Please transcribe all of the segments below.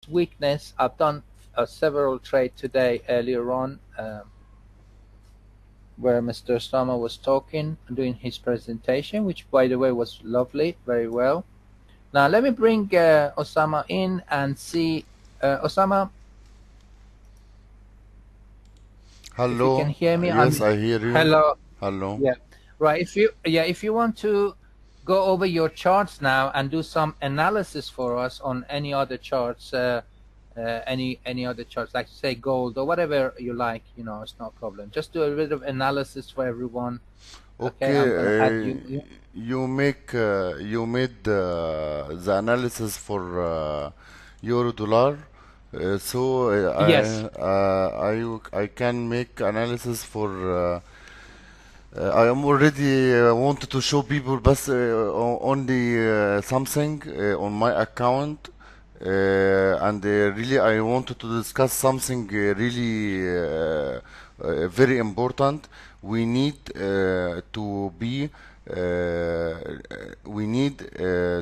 weakness. I've done several trades today earlier on where Mr. Osama was talking, doing his presentation, which by the way was lovely, very well. Now let me bring Osama in and see. Osama, if you can Hello. hear me, Yes, I hear you. hello. Hello. Yeah, right. If you want to go over your charts now and do some analysis for us on any other charts, any other charts, like say gold or whatever you like, it's no problem. Just do a bit of analysis for everyone. Okay, Okay, I'm gonna add you. you made the analysis for euro dollar. So Yes. I can make analysis for I am already wanted to show people but only something on my account and really I wanted to discuss something really very important. We need to be we need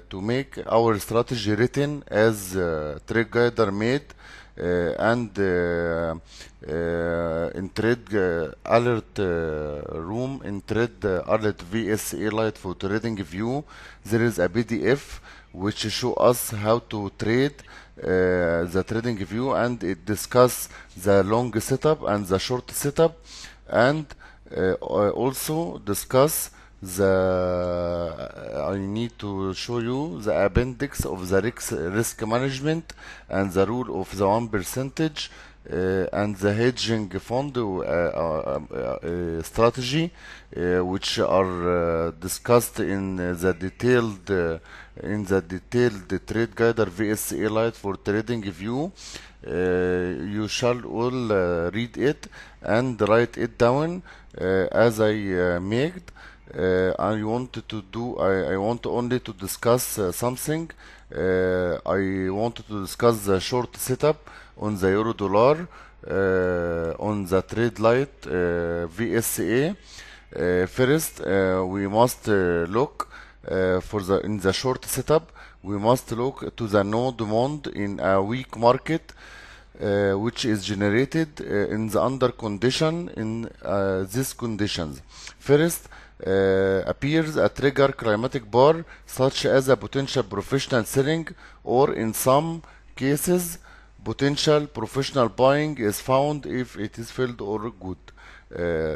to make our strategy written as trade guider made and in trade alert room in trade alert VSA light for trading view there is a PDF which show us how to trade the trading view, and it discuss the long setup and the short setup, and also discuss I need to show you the appendix of the risk management and the rule of the 1% and the hedging fund strategy, which are discussed in the detailed trade guide or VSA light for trading view. You shall all read it and write it down as I made. I wanted to do. I want only to discuss something. I wanted to discuss the short setup on the euro dollar on the trade light VSA. First, we must look for the in the short setup. We must look to the no demand in a weak market, which is generated in the under condition in these conditions. First, appears a trigger climatic bar such as a potential professional selling, or in some cases potential professional buying is found if it is filled or good.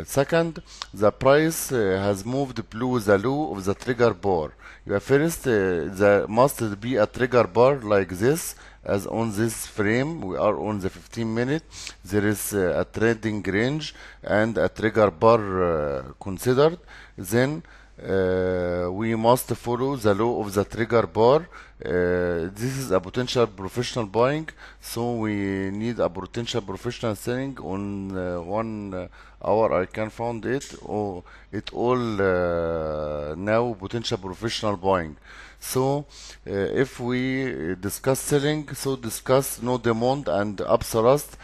Second, the price has moved below the low of the trigger bar. First, there must be a trigger bar like this, as on this frame. We are on the 15 minute. There is a trading range and a trigger bar considered. Then we must follow the law of the trigger bar. This is a potential professional buying, so we need a potential professional selling on 1 hour. I can found it. Oh, it all now potential professional buying. So if we discuss selling, so discuss no demand and upthrust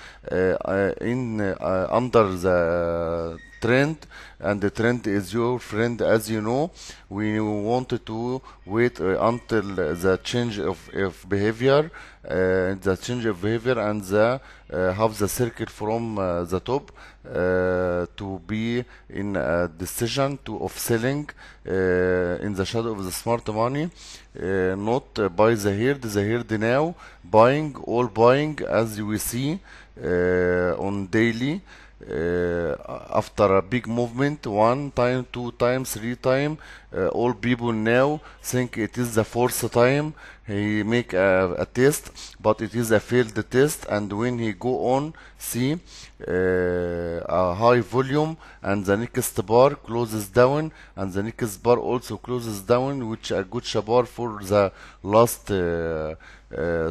in under the trend, and the trend is your friend, as you know. We wanted to wait until the change of behavior, and the have the circuit from the top to be in a decision to of selling in the shadow of the smart money, not by the herd now buying as you will see on daily. After a big movement, 1 time, 2 times, 3 times, all people now think it is the fourth time he make a test, but it is a failed test. And when he go on, see a high volume, and the next bar closes down, and the next bar also closes down, which a good bar for the last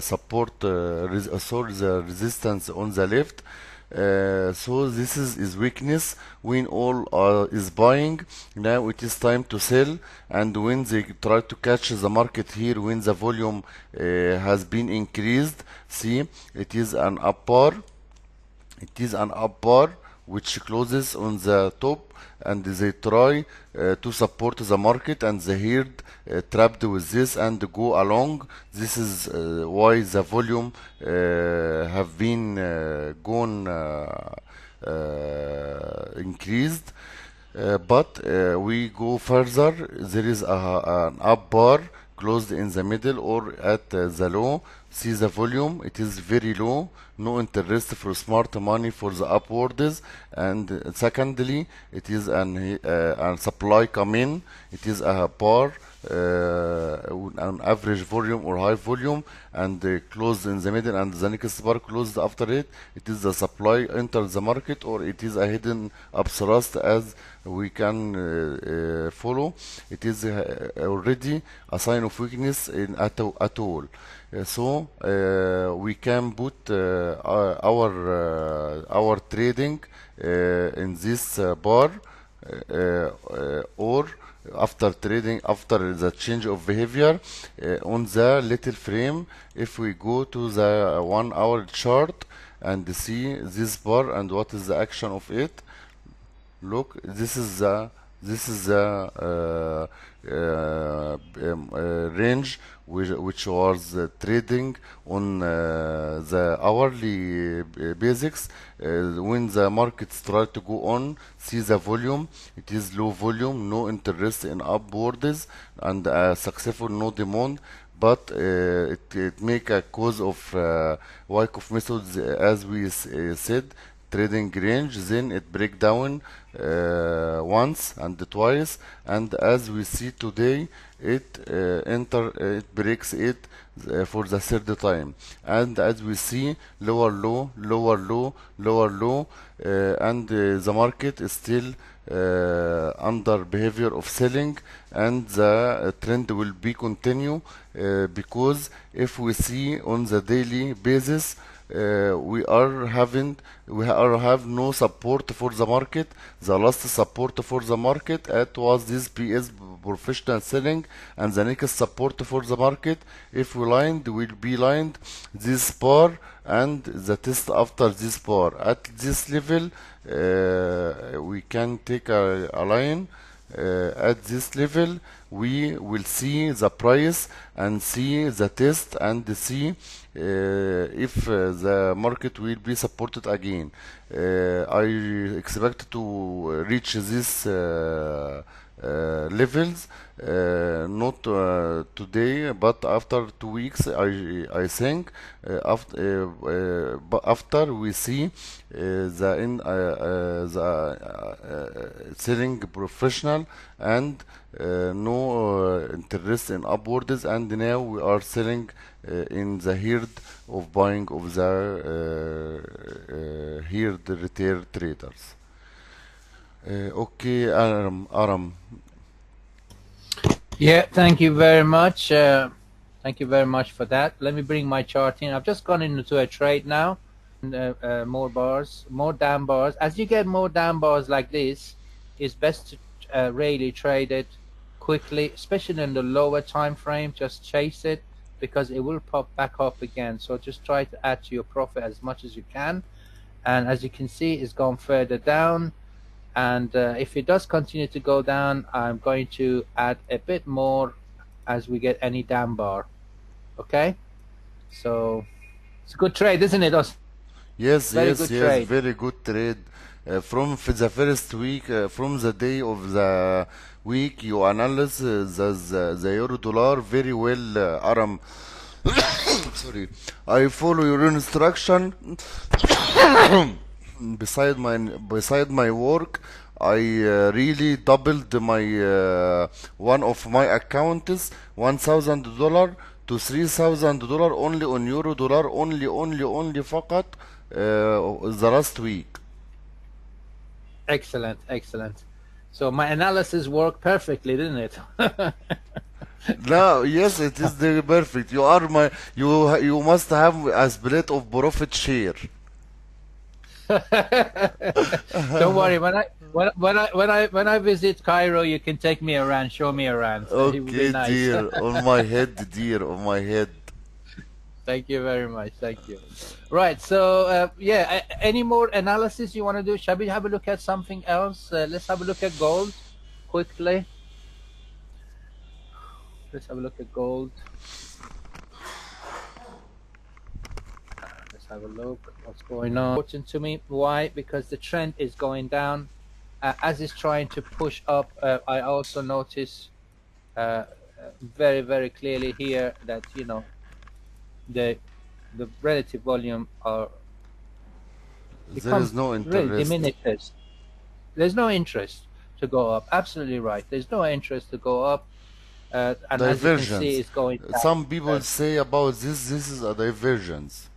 support, sorry, the resistance on the left. So this is weakness when all is buying. Now it is time to sell, and when they try to catch the market here, when the volume has been increased, see it is an up bar. It is an up bar which closes on the top, and they try to support the market, and the herd trapped with this and go along. This is why the volume have been gone increased. But we go further. There is an up bar closed in the middle or at the low. See the volume, it is very low, no interest for smart money for the upwards. And secondly, it is an supply come in, it is a bar, an average volume or high volume, and closed in the middle, and the next bar closed after it. It is the supply enters the market, or it is a hidden upthrust, as we can follow. It is already a sign of weakness in at all. So we can put our trading in this bar, or after trading, after the change of behavior on the little frame. If we go to the 1 hour chart and see this bar and what is the action of it, look, this is the range which was trading on the hourly basics. When the markets try to go on, see the volume, it is low volume, no interest in upwards, and successful no demand. But it make a cause of Wyckoff methods, as we said, trading range. Then it break down once and twice, and as we see today, it breaks it for the third time. And as we see, lower low, lower low, lower low, and the market is still under behavior of selling, and the trend will be continue, because if we see on the daily basis, we have no support for the market. The last support for the market was this PS professional selling, and the next support for the market, if we lined, will be lined this bar and the test after this bar. At this level, we can take a line. At this level, we will see the price and see the test and see if the market will be supported again. I expect to reach this levels, not today, but after 2 weeks. I think after we see the selling professional and no interest in upwards, and now we are selling in the herd of buying of the herd retail traders. Okay, Aram. Yeah, thank you very much. Thank you very much for that. Let me bring my chart in. I've just gone into a trade now. More bars, more down bars. As you get more down bars like this, it's best to really trade it quickly, especially in the lower time frame. Just chase it, because it will pop back up again. So just try to add to your profit as much as you can. And as you can see, it's gone further down. And if it does continue to go down, I'm going to add a bit more as we get any down bar. Okay, so it's a good trade, isn't it? Yes, very yes, good yes, trade. very good trade. From the first week, from the day of the week, you analyze the euro dollar very well, Aram. Sorry, I follow your instruction. Beside my work, I really doubled my one of my accounts, $1,000 to $3,000 only on euro dollar, only فقط the last week. Excellent, excellent. So my analysis worked perfectly, didn't it? No, yes, it is the perfect. You are my you must have a split of profit share. Don't worry. When I visit Cairo, you can take me around, show me around. So it would be Okay, nice. dear, on my head, dear, on my head. Thank you very much. Thank you. Right. So, yeah, any more analysis you want to do? Shall we have a look at something else? Let's have a look at gold quickly. Let's have a look at gold. Let's have a look. What's going on? Important to me. Why? Because the trend is going down. As it's trying to push up, I also notice very, very clearly here that, you know, the relative volume are There is no really interest. diminishes. There's no interest to go up. Absolutely right. There's no interest to go up. And as you can see, Divergence. it's going down. Some people say about this is a divergence.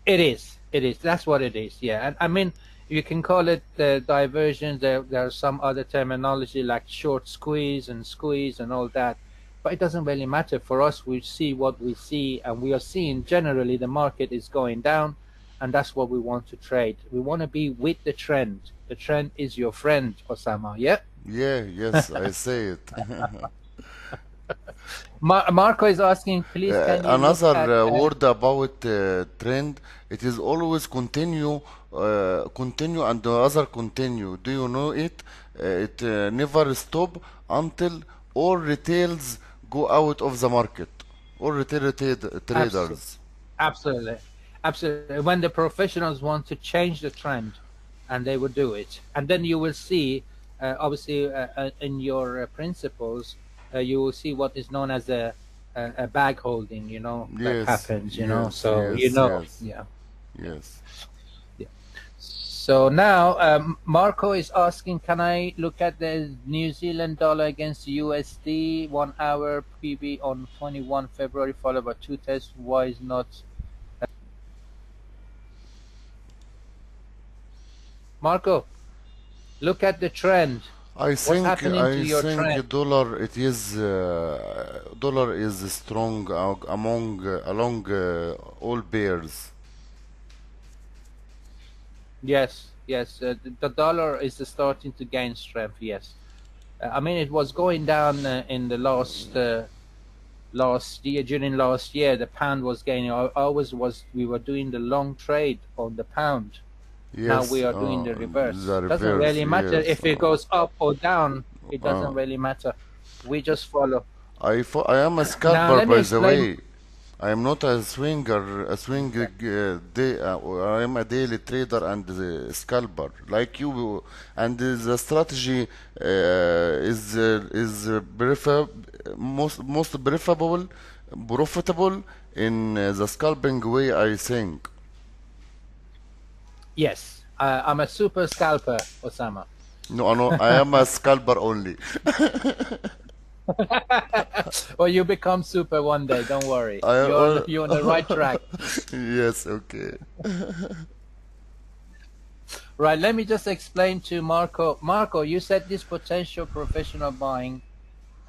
It is. It is. That's what it is. Yeah. And I mean, you can call it diversion. There are some other terminology like short squeeze and all that. But it doesn't really matter. For us, we see what we see, and we are seeing generally the market is going down, and that's what we want to trade. We want to be with the trend. The trend is your friend, Osama. Yeah? Yeah, yes, I say it. Marco is asking, please, can you look Another at... word about trend, it is always continue and the other continue. Do you know it? It never stop until all retails go out of the market. All traders. Absolutely. Absolutely. When the professionals want to change the trend, and they will do it. And then you will see, obviously, in your principles, you will see what is known as a bag holding, you know, that Yes, happens, you know. yes, So, you yes, know, yes, yeah. yes. Yeah. So now Marco is asking, can I look at the New Zealand dollar against USD 1 hour PB on 21 February followed by 2 tests? Why is not... Marco, look at the trend. What's happening to your trend? dollar is strong along all pairs. Yes, yes. The dollar is starting to gain strength. Yes, I mean it was going down in the last year. During last year, the pound was gaining. We were doing the long trade on the pound. Now we Yes, are doing the reverse. the Doesn't reverse. really matter Yes. if it goes up or down. It Uh, doesn't really matter. We just follow. I am a Now scalper, let me by the explain. way. I am not a swinger, I am a daily trader and scalper, like you. And the strategy is most profitable in the scalping way, I think. Yes, I'm a super scalper, Osama. No, I am a scalper only. Well, you become super one day. Don't worry. I You're on the right track. yes, okay. Right. Let me just explain to Marco. Marco, you said this potential professional buying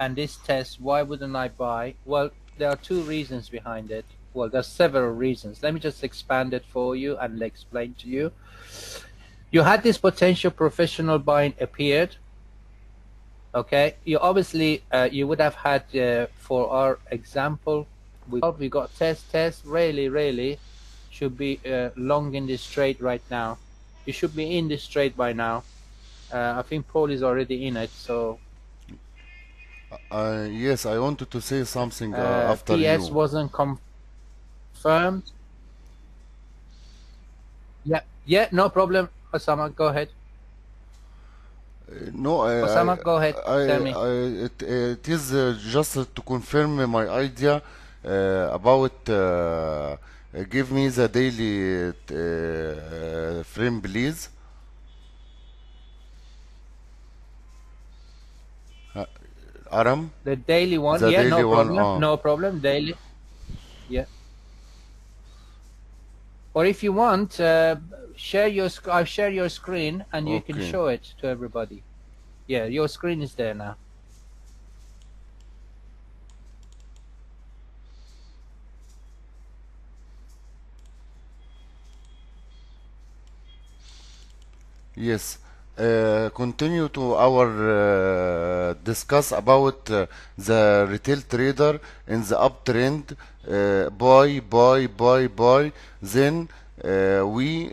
and this test. Why wouldn't I buy? Well, there are two reasons behind it. Well, there's several reasons. Let me just expand it for you and explain to you. You had this potential professional buying appeared. Okay, you obviously you would have had for our example, we got test really should be long in this trade right now. You should be in this trade by now. I think Paul is already in it, so Yes, I wanted to say something after PS you. wasn't confirmed. Yeah, no problem. Osama, go ahead. No, Osama, go ahead. Tell me. it is just to confirm my idea about give me the daily frame, please. Uh, Aram, The daily one. the Yeah, daily no one. problem. No problem. Daily. Yeah. Or if you want, I'll share your screen and you can Okay. show it to everybody. Yeah, your screen is there now. Yes. continue to our discuss about the retail trader in the uptrend, buy, then we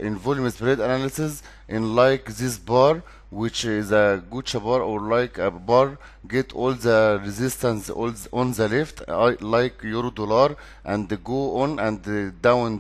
in volume spread analysis in like this bar, which is a Gucci bar or like a bar, get all the resistance all on the left, like euro dollar, and go on and down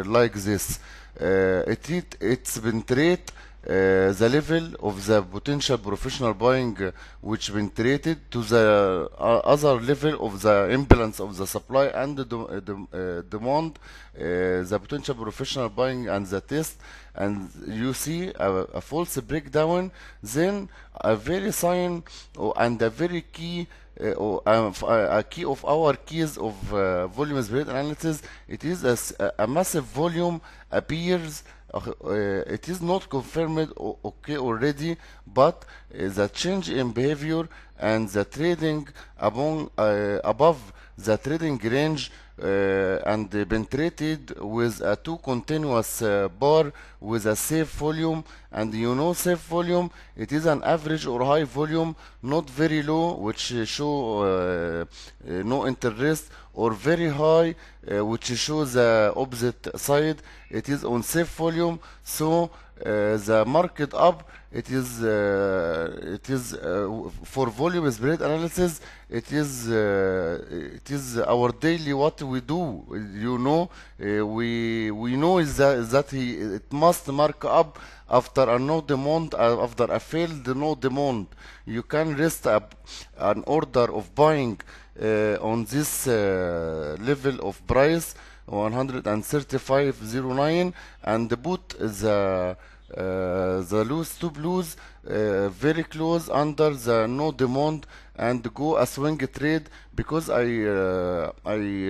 like this. It's penetrate the level of the potential professional buying, which penetrated to the other level of the imbalance of the supply and the demand, the potential professional buying and the test, and you see a false breakdown, then a very sign and a very key a key of our keys of volume spread analysis. It is a massive volume appears. It is not confirmed okay already, but the change in behavior and the trading above the trading range and penetrated with a two continuous bar with a safe volume, and safe volume, it is an average or high volume, not very low, which show no interest, or very high, which shows the opposite side. It is on safe volume, so the market up, it is for volume spread analysis. It is our daily what we do. We know is that it must mark up after a no demand, after a failed no demand. You can rest an order of buying on this level of price 135.09, and put the loose to blues very close under the no demand, and go a swing trade, because I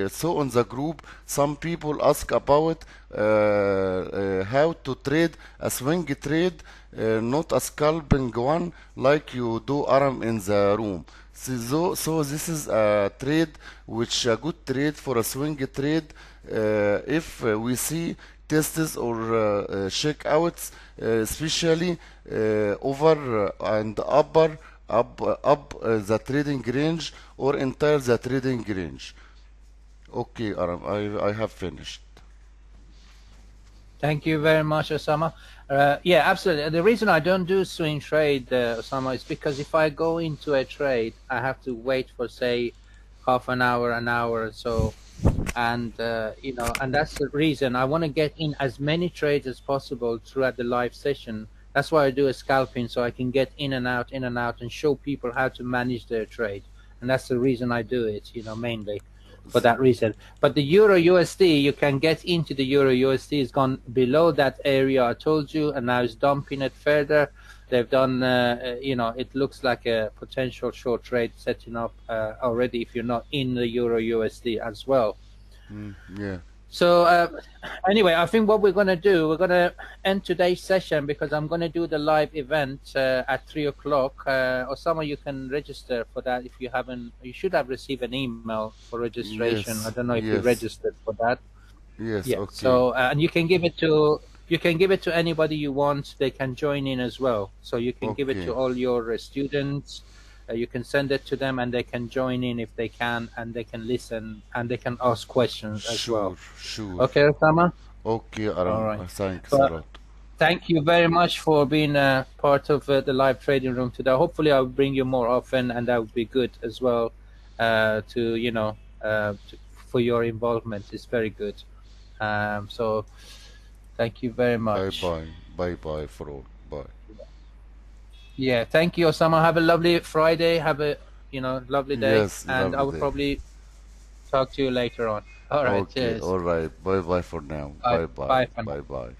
saw on the group some people ask about how to trade a swing trade, not a scalping one like you do Aram in the room. So this is a trade, which a good trade for a swing trade. If we see tests or shakeouts, especially over and up the trading range, or entire the trading range. Okay, Aram, I have finished. Thank you very much, Osama. Yeah, absolutely. The reason I don't do swing trade, Osama, is because if I go into a trade, I have to wait for, say, half an hour or so. And, and that's the reason I want to get in as many trades as possible throughout the live session. That's why I do a scalping, so I can get in and out, and show people how to manage their trade. And that's the reason I do it, mainly for that reason. But the Euro USD, you can get into the Euro USD. It's gone below that area I told you, and now it's dumping it further. They've done, it looks like a potential short trade setting up already if you're not in the Euro USD as well. Yeah. So anyway, I think what we're going to do, we're going to end today's session, because I'm going to do the live event at 3 o'clock. Osama, you can register for that if you haven't. You should have received an email for registration. Yes, I don't know if yes. you registered for that. Yes, Yeah. okay. So and you can give it to anybody you want. They can join in as well. So you can give it Okay. to all your students. You can send it to them, and they can join in if they can, and they can listen, and they can ask questions as well. Sure. Okay, Osama? Okay, Aram. All right. Thanks But- a lot. Thank you very much for being part of the live trading room today. Hopefully, I'll bring you more often, and that would be good as well. For your involvement, it's very good. So, thank you very much. Bye for all. Bye. Yeah, thank you, Osama. Have a lovely Friday. Have a lovely day, Yes, and lovely I will day. probably talk to you later on. All right, Okay, cheers. all right. Bye for now. Bye. Bye. Bye for now. Bye.